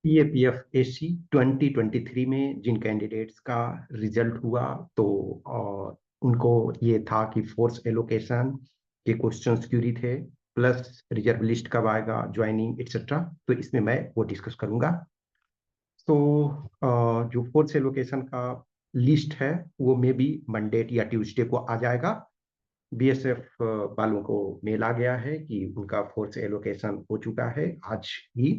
PAPF-AC 2023 में जिन candidates का result हुआ, तो उनको ये था कि फोर्स एलोकेशन के क्वेश्चंस क्यूरी थे, प्लस रिजर्व लिस्ट कब आएगा, ज्वाइनिंग एक्सेट्रा। तो इसमें मैं वो डिस्कस करूंगा। तो जो फोर्स एलोकेशन का लिस्ट है वो मे बी मंडे या ट्यूसडे को आ जाएगा। बीएसएफ वालों को मेल आ गया है कि उनका फोर्स एलोकेशन हो चुका है आज ही।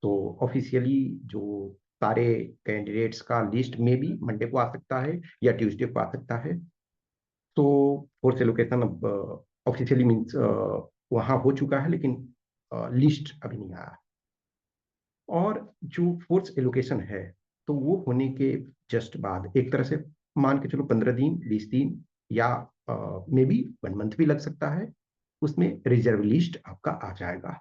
तो ऑफिशियली जो सारे कैंडिडेट्स का लिस्ट में भी मंडे को आ सकता है या ट्यूसडे को आ सकता है। तो फोर्स एलोकेशन अब ऑफिशियली मीन्स वहाँ हो चुका है, लेकिन लिस्ट अभी नहीं आया। और जो फोर्स एलोकेशन है तो वो होने के जस्ट बाद एक तरह से मान के चलो 15 दिन 20 दिन या मे बी 1 मंथ भी लग सकता है, उसमें रिजर्व लिस्ट आपका आ जाएगा।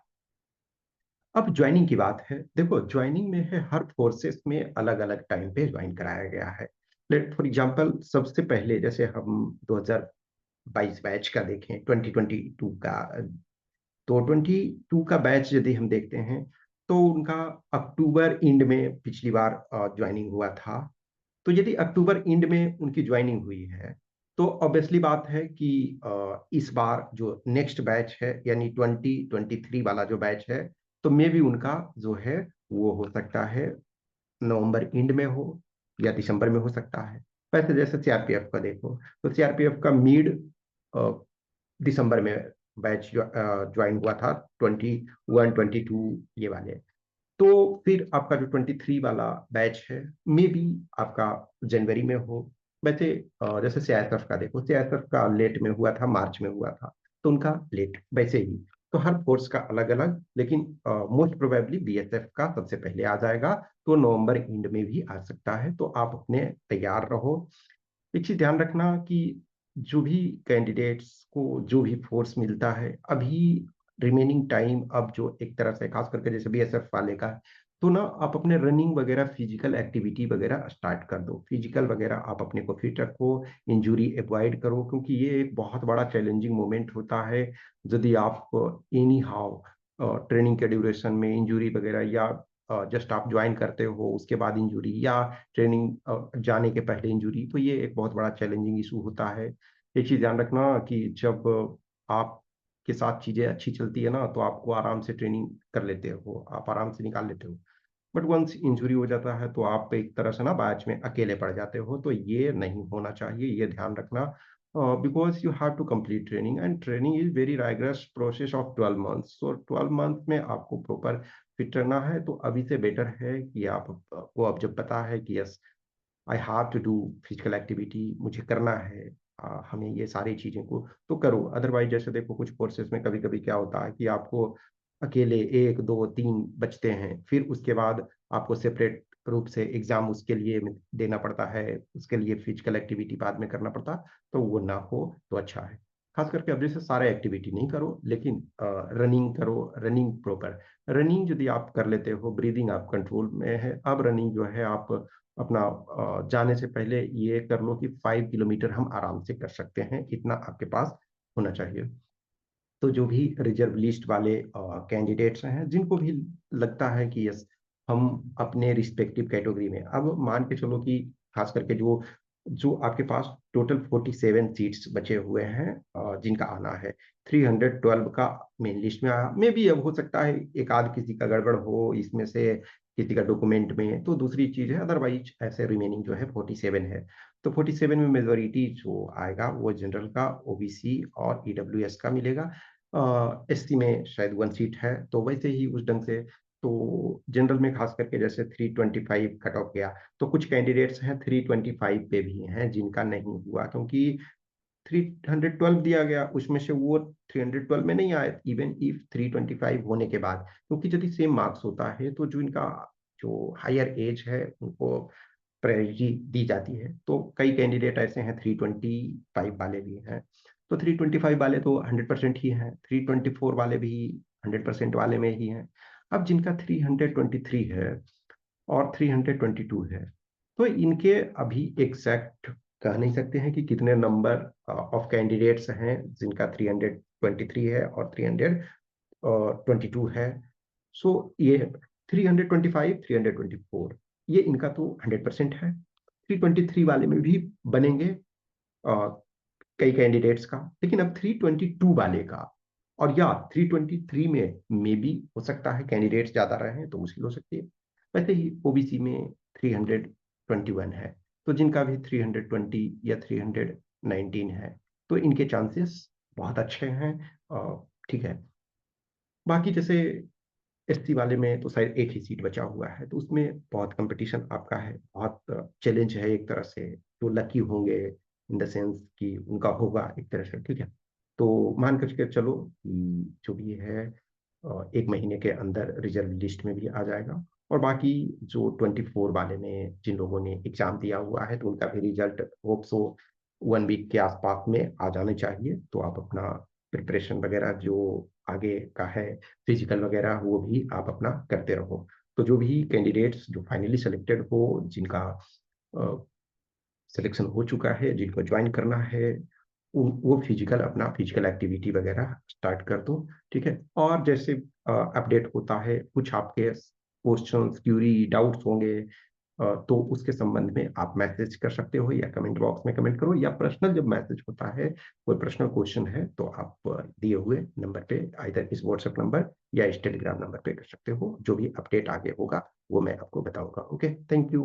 अब ज्वाइनिंग की बात है। देखो, ज्वाइनिंग में है हर फोर्सेस में अलग अलग टाइम पे ज्वाइन कराया गया है। लेट फॉर एग्जांपल, सबसे पहले जैसे हम 2022 बैच का देखें, 2022 का, तो 22 का बैच यदि हम देखते हैं तो उनका अक्टूबर एंड में पिछली बार ज्वाइनिंग हुआ था। तो यदि अक्टूबर एंड में उनकी ज्वाइनिंग हुई है तो ऑब्वियसली बात है कि इस बार जो नेक्स्ट बैच है यानी 2023 वाला जो बैच है, तो मे भी उनका जो है वो हो सकता है नवंबर एंड में हो या दिसंबर में हो सकता है। वैसे जैसे सीआरपीएफ का देखो, तो सीआरपीएफ का मिड दिसंबर में बैच ज्वाइन हुआ था, 21 22 ये वाले। तो फिर आपका जो 23 वाला बैच है मे बी आपका जनवरी में हो। वैसे जैसे सीआईएसएफ का देखो, सीआईएसएफ का लेट में हुआ था, मार्च में हुआ था, तो उनका लेट वैसे ही। तो हर फोर्स का अलग अलग, लेकिन मोस्ट प्रोबेबली बीएसएफ का सबसे पहले आ जाएगा। तो नवंबर एंड में भी आ सकता है, तो आप अपने तैयार रहो। एक चीज ध्यान रखना कि जो भी कैंडिडेट्स को जो भी फोर्स मिलता है अभी, रिमेनिंग टाइम अब जो एक तरह से खास करके जैसे बीएसएफ वाले का, तो ना आप अपने रनिंग वगैरह फिजिकल एक्टिविटी वगैरह स्टार्ट कर दो। फिजिकल वगैरह आप अपने को फिट रखो, इंजरी अवॉइड करो, क्योंकि ये एक बहुत बड़ा चैलेंजिंग मोमेंट होता है। यदि आप एनी हाउ ट्रेनिंग के ड्यूरेशन में इंजरी वगैरह, या जस्ट आप ज्वाइन करते हो उसके बाद इंजरी, या ट्रेनिंग जाने के पहले इंजरी, तो ये एक बहुत बड़ा चैलेंजिंग इशू होता है। एक चीज ध्यान रखना कि जब आपके साथ चीजें अच्छी चलती है ना, तो आपको आराम से ट्रेनिंग कर लेते हो, आप आराम से निकाल लेते हो। बट वंस इंजरी हो जाता है तो आप एक तरह से ना बैच में अकेले पड़ जाते हो, तो ये नहीं होना चाहिए, ये ध्यान रखना। Because you have to complete training, and training is very rigorous process of 12 months. So 12 month में आपको प्रॉपर फिट रहना है। तो अभी से बेटर है कि आप को अब जब पता है कि yes, I have to do physical activity, मुझे करना है, हमें ये सारी चीजें को तो करो। अदरवाइज जैसे देखो, कुछ कोर्सेज में कभी कभी क्या होता है कि आपको अकेले 1 2 3 बचते हैं, फिर उसके बाद आपको सेपरेट रूप से एग्जाम उसके लिए देना पड़ता है, उसके लिए फिजिकल एक्टिविटी बाद में करना पड़ता। तो वो ना हो तो अच्छा है। खास करके अब जैसे सारे एक्टिविटी नहीं करो, लेकिन रनिंग करो, रनिंग प्रॉपर। रनिंग यदि आप कर लेते हो, ब्रीदिंग आप कंट्रोल में है, अब रनिंग जो है आप अपना जाने से पहले ये कर लो कि 5 किलोमीटर हम आराम से कर सकते हैं, इतना आपके पास होना चाहिए। तो जो भी रिजर्व लिस्ट वाले कैंडिडेट्स हैं, जिनको भी लगता है कि यस, हम अपने रिस्पेक्टिव कैटेगरी में, अब मान के चलो कि खास करके जो जो आपके पास टोटल 47 सीट्स बचे हुए हैं, जिनका आना है, 312 का मेन लिस्ट में आया। मे भी अब हो सकता है एक आध किसी का गड़बड़ हो इसमें से, किसी का डॉक्यूमेंट में, तो दूसरी चीज है। अदरवाइज ऐसे रिमेनिंग जो है 47 है। तो 47 में मेजोरिटी जो आएगा वो जनरल का, ओबीसी और ईडब्ल्यूएस का मिलेगा। एससी में शायद 1 सीट है, तो वैसे ही उस ढंग से। तो जनरल में खास करके जैसे 325 कट ऑफ गया, तो कुछ कैंडिडेट्स हैं 325 पे भी हैं जिनका नहीं हुआ, क्योंकि 312 दिया गया, उसमें से वो 312 में नहीं आए, इवन इफ 325 होने के बाद, क्योंकि यदि सेम मार्क्स होता है तो जो इनका जो हायर एज है उनको प्रायोरिटी दी जाती है। तो कई कैंडिडेट ऐसे हैं 325 वाले भी हैं, तो 325 वाले तो 100% ही हैं, 324 वाले भी 100% वाले में ही हैं। अब जिनका 323 है और 322 है, तो इनके अभी एग्जैक्ट कह नहीं सकते हैं कि कितने नंबर ऑफ कैंडिडेट्स हैं जिनका 323 है और 322 है। सो ये 325, 324 ये इनका तो 100% है। 323 वाले में भी बनेंगे कई कैंडिडेट्स का, लेकिन अब 322 वाले का, और या 323 में भी हो सकता है कैंडिडेट्स ज्यादा रहे हैं तो मुश्किल हो सकती है। वैसे ही ओबीसी में 321 है, तो जिनका भी 320 या 319 है तो इनके चांसेस बहुत अच्छे हैं। ठीक है। बाकी जैसे एससी वाले में तो शायद एक ही सीट बचा हुआ है, तो उसमें बहुत कंपटीशन आपका है, बहुत चैलेंज है एक तरह से। तो लकी होंगे इन द सेंस कि उनका होगा एक तरह से। ठीक है। तो मान कर चलो कि जो भी है 1 महीने के अंदर रिजर्व लिस्ट में भी आ जाएगा। और बाकी जो 24 वाले में जिन लोगों ने एग्जाम दिया हुआ है तो उनका भी रिजल्ट होप सो 1 वीक के आसपास में आ जाने चाहिए। तो आप अपना प्रिपरेशन वगैरह जो आगे का है, फिजिकल वगैरह, वो भी आप अपना करते रहो। तो जो भी कैंडिडेट्स जो फाइनली सेलेक्टेड हो, जिनका सिलेक्शन हो चुका है, जिनको ज्वाइन करना है, वो फिजिकल अपना फिजिकल एक्टिविटी वगैरह स्टार्ट कर दो। ठीक है। और जैसे अपडेट होता है, कुछ आपके क्वेश्चंस, क्यूरी, डाउट्स होंगे तो उसके संबंध में आप मैसेज कर सकते हो, या कमेंट बॉक्स में कमेंट करो, या पर्सनल जब मैसेज होता है, कोई पर्सनल क्वेश्चन है तो आप दिए हुए नंबर पे, आइदर इस व्हाट्सएप नंबर या इस टेलीग्राम नंबर पे कर सकते हो। जो भी अपडेट आगे होगा वो मैं आपको बताऊंगा। Okay, thank you.